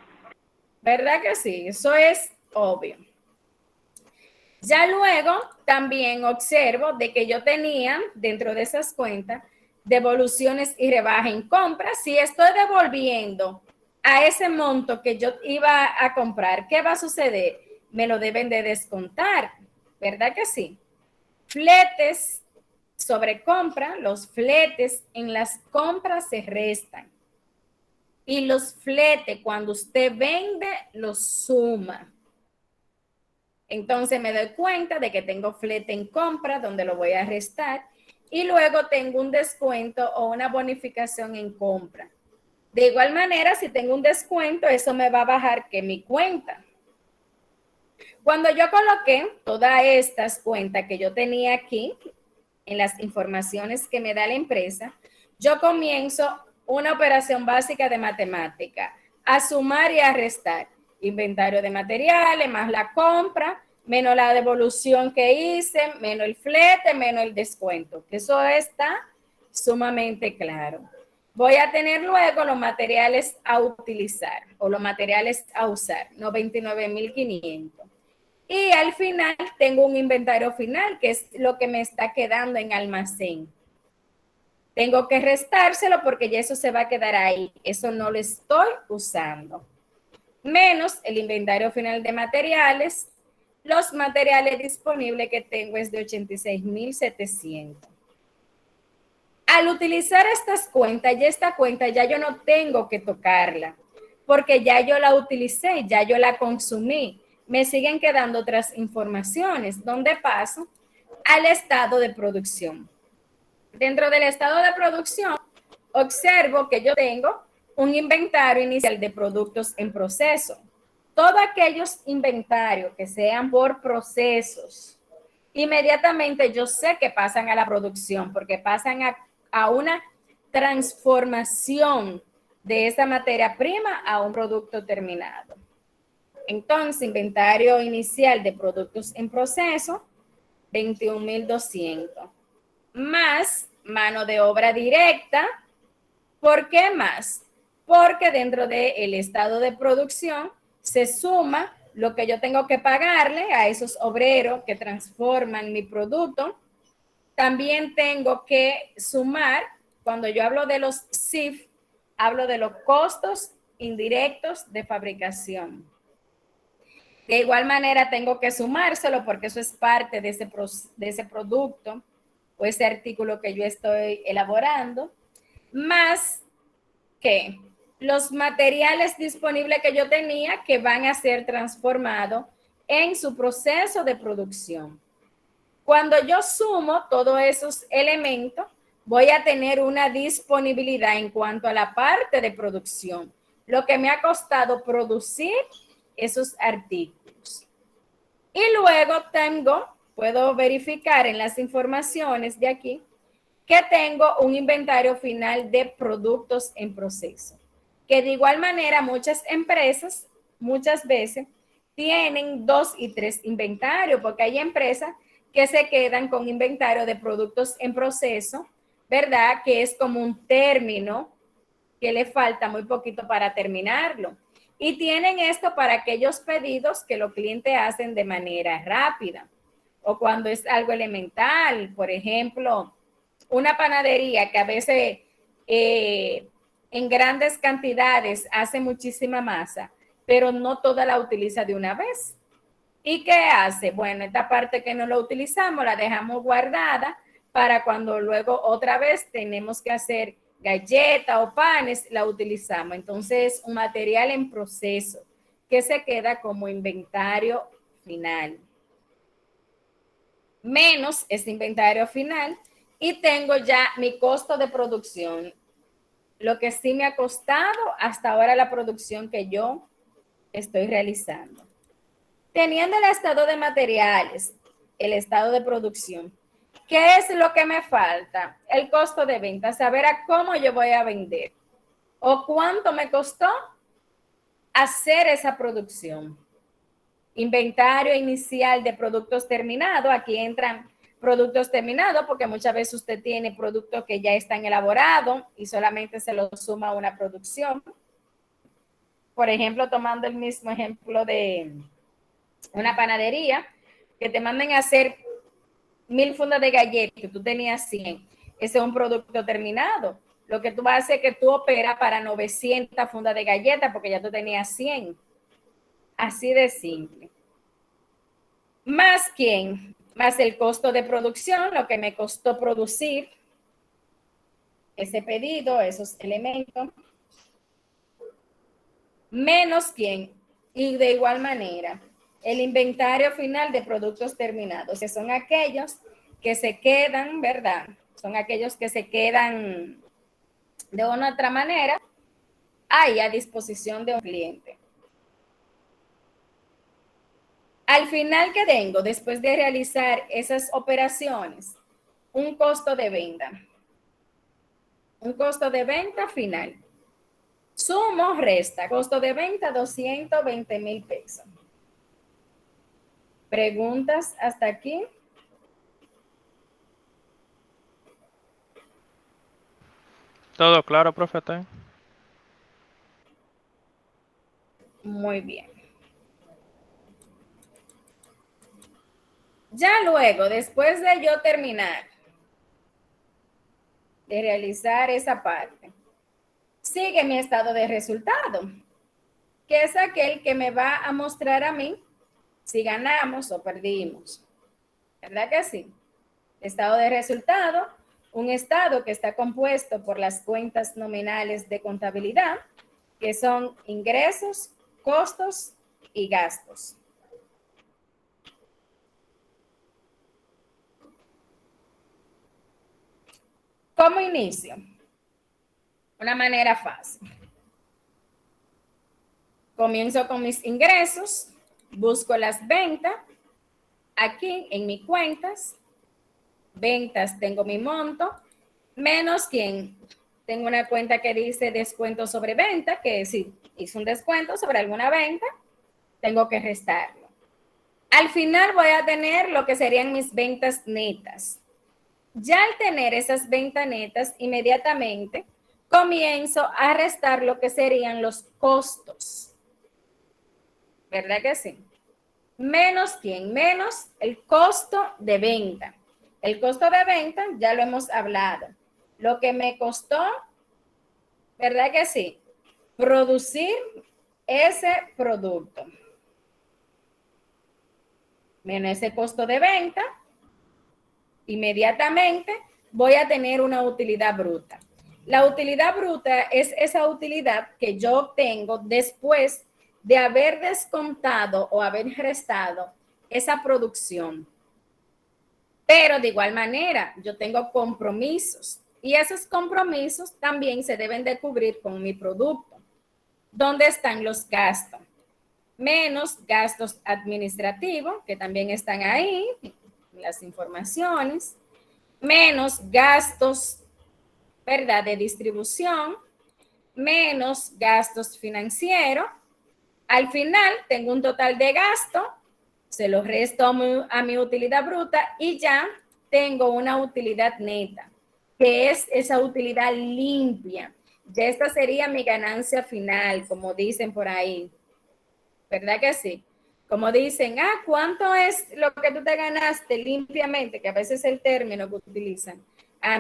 ¿Verdad que sí? Eso es obvio. Ya luego también observo de que yo tenía dentro de esas cuentas devoluciones y rebaja en compra. Si estoy devolviendo a ese monto que yo iba a comprar, ¿qué va a suceder? Me lo deben de descontar, ¿verdad que sí? Fletes sobre compra, los fletes en las compras se restan. Y los fletes, cuando usted vende, los suma. Entonces me doy cuenta de que tengo flete en compra, donde lo voy a restar, y luego tengo un descuento o una bonificación en compra. De igual manera, si tengo un descuento, eso me va a bajar que mi cuenta. Cuando yo coloqué todas estas cuentas que yo tenía aquí, en las informaciones que me da la empresa, yo comienzo una operación básica de matemática, a sumar y a restar. Inventario de materiales, más la compra, menos la devolución que hice, menos el flete, menos el descuento. Eso está sumamente claro. Voy a tener luego los materiales a utilizar o los materiales a usar, 99.500. Y al final tengo un inventario final, que es lo que me está quedando en almacén. Tengo que restárselo porque ya eso se va a quedar ahí. Eso no lo estoy usando. Menos el inventario final de materiales. Los materiales disponibles que tengo es de 86.700. Al utilizar estas cuentas, ya esta cuenta ya yo no tengo que tocarla, porque ya yo la utilicé, ya yo la consumí. Me siguen quedando otras informaciones, donde paso al estado de producción. Dentro del estado de producción, observo que yo tengo un inventario inicial de productos en proceso. Todos aquellos inventarios que sean por procesos, inmediatamente yo sé que pasan a la producción, porque pasan a una transformación de esa materia prima a un producto terminado. Entonces, inventario inicial de productos en proceso, 21.200. Más mano de obra directa. ¿Por qué más? Porque dentro del estado de producción se suma lo que yo tengo que pagarle a esos obreros que transforman mi producto. También tengo que sumar, cuando yo hablo de los CIF, hablo de los costos indirectos de fabricación. De igual manera tengo que sumárselo porque eso es parte de ese producto o ese artículo que yo estoy elaborando, más que los materiales disponibles que yo tenía que van a ser transformados en su proceso de producción. Cuando yo sumo todos esos elementos, voy a tener una disponibilidad en cuanto a la parte de producción, lo que me ha costado producir esos artículos. Y luego puedo verificar en las informaciones de aquí, que tengo un inventario final de productos en proceso. Que de igual manera muchas empresas, muchas veces, tienen 2 y 3 inventarios, porque hay empresas que se quedan con inventario de productos en proceso, ¿verdad? Que es como un término que le falta muy poquito para terminarlo. Y tienen esto para aquellos pedidos que los clientes hacen de manera rápida o cuando es algo elemental, por ejemplo, una panadería que a veces en grandes cantidades hace muchísima masa, pero no toda la utiliza de una vez. ¿Y qué hace? Bueno, esta parte que no lo utilizamos la dejamos guardada para cuando luego otra vez tenemos que hacer galleta o panes, la utilizamos. Entonces, un material en proceso que se queda como inventario final. Menos ese inventario final y tengo ya mi costo de producción, lo que sí me ha costado hasta ahora la producción que yo estoy realizando. Teniendo el estado de materiales, el estado de producción, ¿qué es lo que me falta? El costo de venta, saber a cómo yo voy a vender o cuánto me costó hacer esa producción. Inventario inicial de productos terminados, aquí entran productos terminados porque muchas veces usted tiene productos que ya están elaborados y solamente se los suma a una producción. Por ejemplo, tomando el mismo ejemplo de una panadería, que te manden a hacer 1.000 fundas de galletas, que tú tenías 100, ese es un producto terminado. Lo que tú vas a hacer es que tú operas para 900 fundas de galletas porque ya tú tenías 100. Así de simple. Más quién, más el costo de producción, lo que me costó producir ese pedido, esos elementos, menos quién, y de igual manera, el inventario final de productos terminados, que son aquellos que se quedan, ¿verdad? Son aquellos que se quedan de una u otra manera ahí a disposición de un cliente. Al final, ¿qué tengo? Después de realizar esas operaciones, un costo de venta. Un costo de venta final. Sumo, resta. Costo de venta, 220,000 pesos. ¿Preguntas hasta aquí? Todo claro, profeta. Muy bien. Ya luego, después de yo terminar de realizar esa parte, sigue mi estado de resultado, que es aquel que me va a mostrar a mí si ganamos o perdimos. ¿Verdad que sí? Estado de resultado, un estado que está compuesto por las cuentas nominales de contabilidad, que son ingresos, costos y gastos. ¿Cómo inicio? Una manera fácil. Comienzo con mis ingresos, busco las ventas. Aquí en mis cuentas, ventas tengo mi monto, menos quien tengo una cuenta que dice descuento sobre venta, que si hice un descuento sobre alguna venta, tengo que restarlo. Al final voy a tener lo que serían mis ventas netas. Ya al tener esas ventas netas, inmediatamente comienzo a restar lo que serían los costos. ¿Verdad que sí? Menos ¿quién? Menos el costo de venta. El costo de venta ya lo hemos hablado. Lo que me costó, ¿verdad que sí? Producir ese producto. Menos ese costo de venta, inmediatamente voy a tener una utilidad bruta. La utilidad bruta es esa utilidad que yo obtengo después de haber descontado o haber restado esa producción. Pero de igual manera, yo tengo compromisos y esos compromisos también se deben de cubrir con mi producto. ¿Dónde están los gastos? Menos gastos administrativos, que también están ahí, las informaciones, menos gastos, ¿verdad?, de distribución, menos gastos financieros. Al final tengo un total de gasto, se lo resto a mi utilidad bruta y ya tengo una utilidad neta, que es esa utilidad limpia. Ya esta sería mi ganancia final, como dicen por ahí. ¿Verdad que sí? Como dicen, ¿cuánto es lo que tú te ganaste limpiamente? Que a veces es el término que utilizan.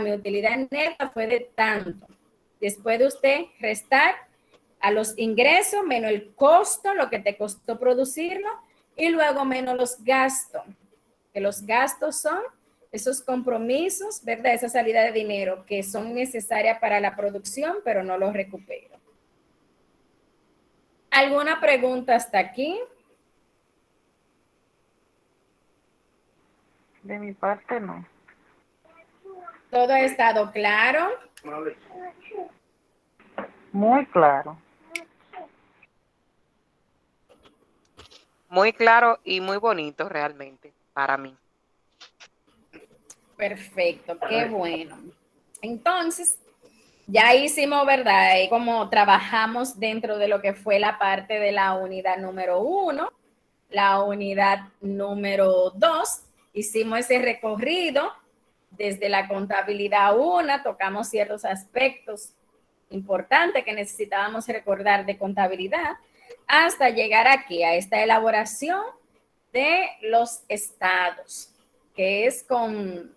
Mi utilidad neta fue de tanto. Después de usted restar a los ingresos, menos el costo, lo que te costó producirlo, y luego menos los gastos. Que los gastos son esos compromisos, ¿verdad? Esa salida de dinero que son necesarias para la producción, pero no los recupero. ¿Alguna pregunta hasta aquí? De mi parte, no. ¿Todo ha estado claro? Muy claro. Muy claro y muy bonito realmente para mí. Perfecto, qué bueno. Entonces, ya hicimos, ¿verdad? Y como trabajamos dentro de lo que fue la parte de la unidad número 1, la unidad número 2, hicimos ese recorrido desde la contabilidad 1, tocamos ciertos aspectos importantes que necesitábamos recordar de contabilidad, hasta llegar aquí a esta elaboración de los estados, que es con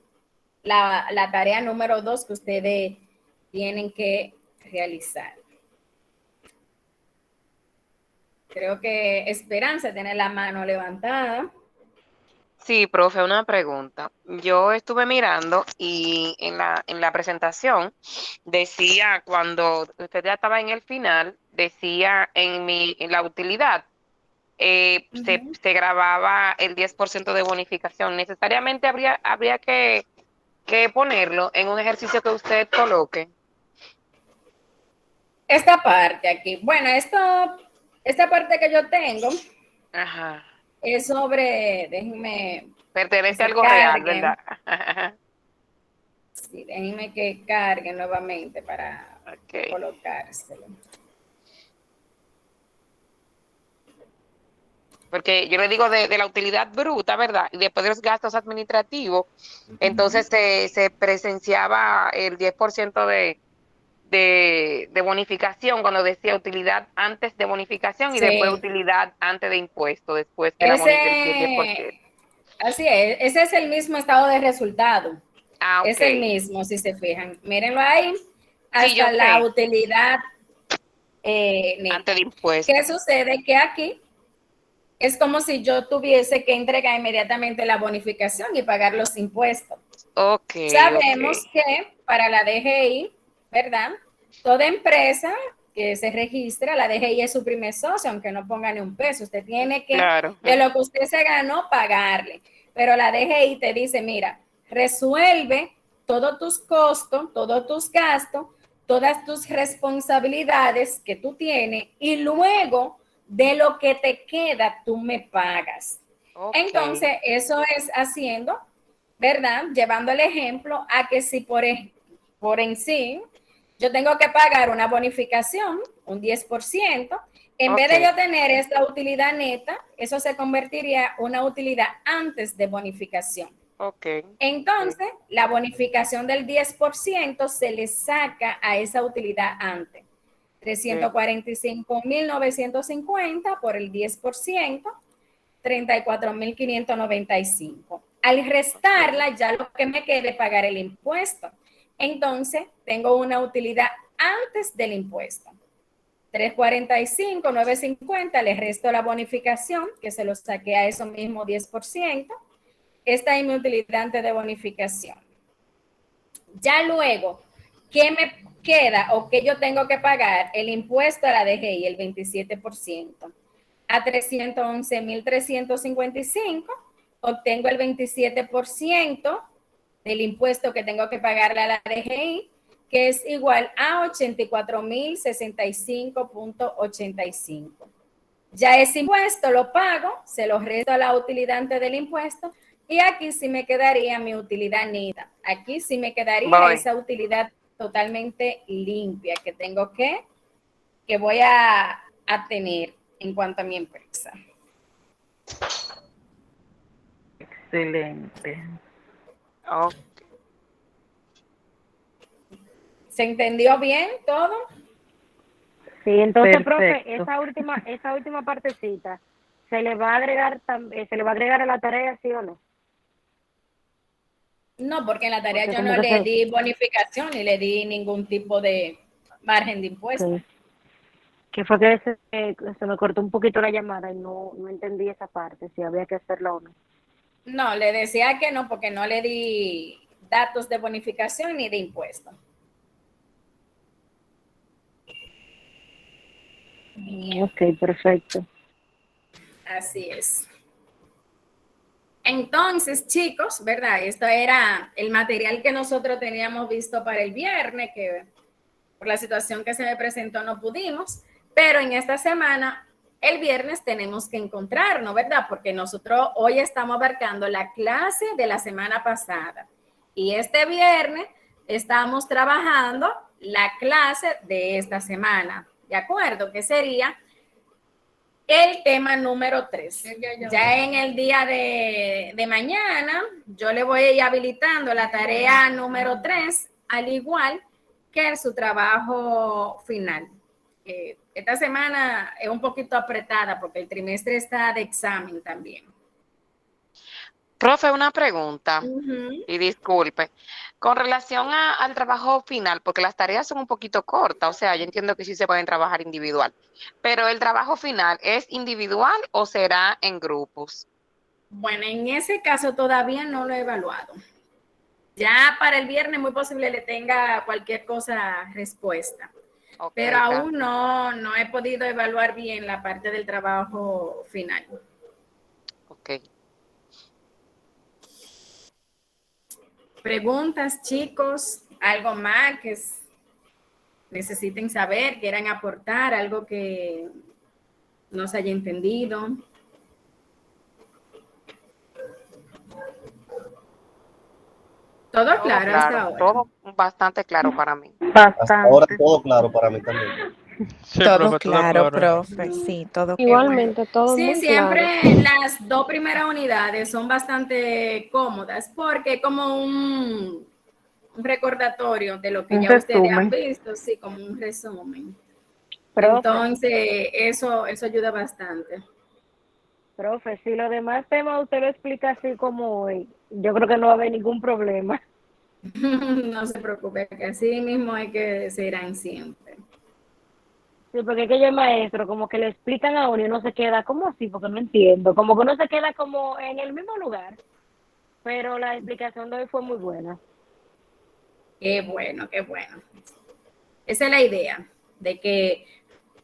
la tarea número 2 que ustedes tienen que realizar. Creo que Esperanza tiene la mano levantada. Sí, profe, una pregunta. Yo estuve mirando y en la presentación decía, cuando usted ya estaba en el final, decía en la utilidad, se grababa el 10% de bonificación. Necesariamente habría que ponerlo en un ejercicio que usted coloque. Esta parte aquí. Bueno, esta parte que yo tengo es sobre, déjenme. Pertenece a algo real, ¿verdad? Sí, déjenme que cargue nuevamente para colocárselo. Porque yo le digo de la utilidad bruta, ¿verdad? Y después de los gastos administrativos, entonces se presenciaba el 10% de bonificación, cuando decía utilidad antes de bonificación y Sí. después utilidad antes de impuesto, después de la del 10%. Así es, ese es el mismo estado de resultado. Ah, ok. Es el mismo, si se fijan. Mírenlo ahí, hasta Sí, yo la sé. utilidad neta. Antes de impuesto. ¿Qué sucede? Que aquí es como si yo tuviese que entregar inmediatamente la bonificación y pagar los impuestos. Ok. Sabemos que para la DGI, ¿verdad? Toda empresa que se registra, la DGI es su primer socio, aunque no ponga ni un peso. Usted tiene que, Claro. de lo que usted se ganó, pagarle. Pero la DGI te dice, mira, resuelve todos tus costos, todos tus gastos, todas tus responsabilidades que tú tienes y luego de lo que te queda, tú me pagas. Okay. Entonces, eso es haciendo, ¿verdad? Llevando el ejemplo a que si por en sí yo tengo que pagar una bonificación, un 10%, en vez de yo tener esta utilidad neta, eso se convertiría en una utilidad antes de bonificación. Okay. Entonces, la bonificación del 10% se le saca a esa utilidad antes. 345.950 por el 10%, 34.595. Al restarla, ya lo que me quede es pagar el impuesto. Entonces, tengo una utilidad antes del impuesto. 345.950, le resto la bonificación, que se lo saqué a eso mismo 10%. Esta es mi utilidad antes de bonificación. Ya luego, ¿qué me queda o qué yo tengo que pagar? El impuesto a la DGI, el 27%. A 311.355 obtengo el 27% del impuesto que tengo que pagarle a la DGI, que es igual a 84.065.85. Ya ese impuesto lo pago, se lo resto a la utilidad antes del impuesto y aquí sí me quedaría mi utilidad neta. Aquí sí me quedaría esa utilidad totalmente limpia que tengo que voy a tener en cuanto a mi empresa. Excelente. Okay. ¿Se entendió bien todo? Sí, entonces, profe, esa última partecita, ¿se le va a agregar a la tarea, sí o no? No, porque en la tarea yo no le di bonificación ni le di ningún tipo de margen de impuesto. Okay. Que fue que se me cortó un poquito la llamada y no entendí esa parte, si había que hacerlo o no. No, le decía que no, porque no le di datos de bonificación ni de impuesto. Ok, perfecto. Así es. Entonces, chicos, ¿verdad? Esto era el material que nosotros teníamos visto para el viernes, que por la situación que se me presentó no pudimos, pero en esta semana, el viernes tenemos que encontrarnos, ¿verdad? Porque nosotros hoy estamos abarcando la clase de la semana pasada y este viernes estamos trabajando la clase de esta semana, ¿de acuerdo? Que sería el tema número 3. Ya en el día de mañana, yo le voy a ir habilitando la tarea número 3, al igual que su trabajo final. Esta semana es un poquito apretada porque el trimestre está de examen también. Profe, una pregunta, y disculpe, con relación al trabajo final, porque las tareas son un poquito cortas, o sea, yo entiendo que sí se pueden trabajar individual, pero el trabajo final, ¿es individual o será en grupos? Bueno, en ese caso todavía no lo he evaluado. Ya para el viernes muy posible le tenga cualquier cosa respuesta, pero aún no he podido evaluar bien la parte del trabajo final. Ok. Preguntas, chicos, algo más que necesiten saber, quieran aportar, algo que no se haya entendido. ¿Todo claro hasta ahora? Todo bastante claro para mí. Hasta ahora todo claro para mí también. Sí, todo claro, profe. Sí, todo igualmente, todo sí, muy siempre claro. las 2 primeras unidades son bastante cómodas porque como un recordatorio de lo que Un ya ustedes han resumen. visto, sí, como un resumen. Profe. Entonces, eso ayuda bastante. Profe, si los demás temas usted lo explica así como hoy, yo creo que no va a haber ningún problema. No se preocupe, que así mismo es que se irán siempre. Sí, porque es que yo, maestro, como que le explican a uno y uno se queda, ¿cómo así? Porque no entiendo. Como que uno se queda como en el mismo lugar. Pero la explicación de hoy fue muy buena. Qué bueno, qué bueno. Esa es la idea, de que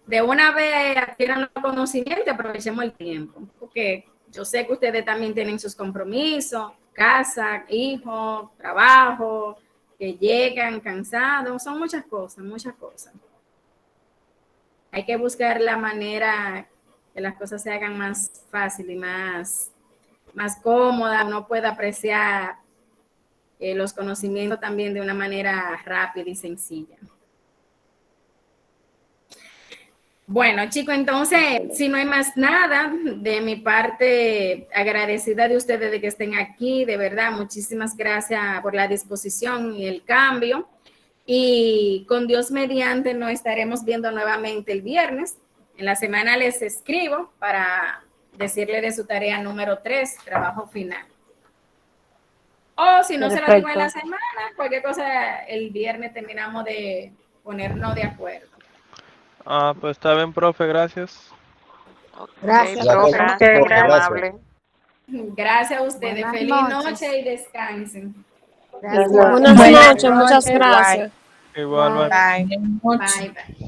de una vez adquieran los conocimientos y aprovechemos el tiempo. Porque yo sé que ustedes también tienen sus compromisos, casa, hijos, trabajo, que llegan cansados, son muchas cosas, muchas cosas. Hay que buscar la manera que las cosas se hagan más fácil y más cómoda, uno pueda apreciar los conocimientos también de una manera rápida y sencilla. Bueno, chicos, entonces, si no hay más nada, de mi parte, agradecida de ustedes de que estén aquí, de verdad, muchísimas gracias por la disposición y el cambio. Y con Dios mediante nos estaremos viendo nuevamente el viernes. En la semana les escribo para decirle de su tarea número 3, trabajo final. O si no se lo digo en la semana, cualquier cosa, el viernes terminamos de ponernos de acuerdo. Ah, pues está bien, profe, gracias. Gracias, profe, Gracias. muy amable. Gracias a ustedes. Buenas Feliz noches. noche y descansen. Gracias. Buenas noches, muchas gracias. Igual, bye. Bye. Bye, bye.